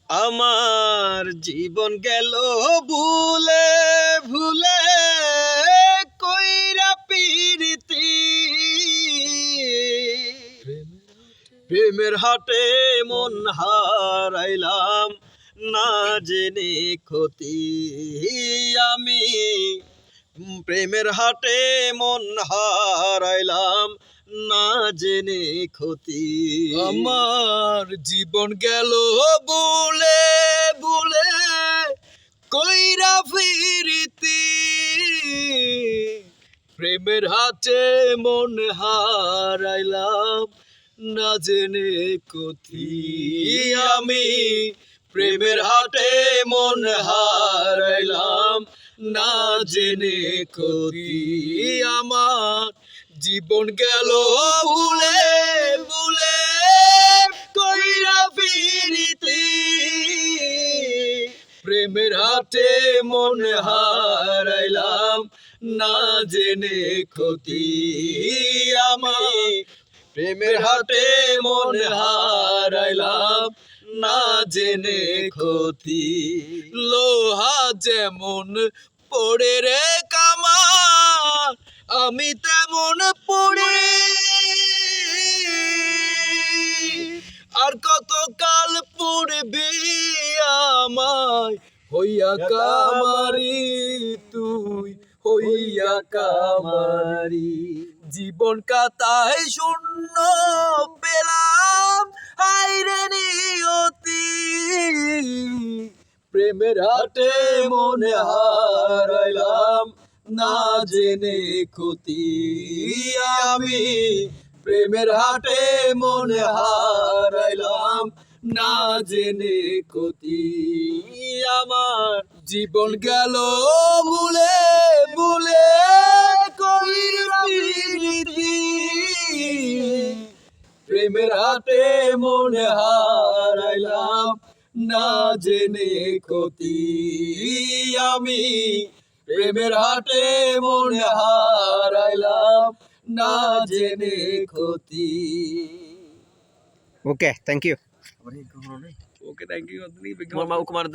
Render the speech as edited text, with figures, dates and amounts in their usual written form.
আমার জীবন গেল ভুলে ভুলে কইরা পিরিতি প্রেমের হাটে মন হারাইলাম না জেনে ক্ষতি আমি প্রেমের হাটে মন হারাইলাম না জেনে ক্ষতি আমার জীবন গেল ভুলে ভুলে কইরা ফিরিতি প্রেমের হাটে মন হারাইলাম না জেনে ক্ষতি আমি প্রেমের হাটে মন হারাইলাম না জেনে ক্ষতি আমার জীবন গেল ভুলে ভুলে কইরা ফিরিতি প্রেমের হাটে মন হারাইলাম না জেনে ক্ষতি আমি প্রেমের হাটে মন হারাইলাম না জেনে ক্ষতি লোহা যেমন পড়ে রে কামার আমি তেমন পড়ে আর কত কাল পড়বি আমায় হইয়া কামারি তুই হইয়া কামারি জীবন কাতায় শূন্য পেলাম হায়রে নিয়তি প্রেমের হাটে মনে হারাইলাম না জেনে ক্ষতি আমি প্রেমের হাটে মনে হারাইলাম না জেনে ক্ষতি আমার জীবন গেল ভুলে ভুলে কইরা ফিরিতি প্রেমের হাটে মনে হারাইলাম না জেনে ক্ষতি আমি প্রেমের হাটে মনে হারাইলাম না জেনে ক্ষতি okay thank you okay thank you Kumar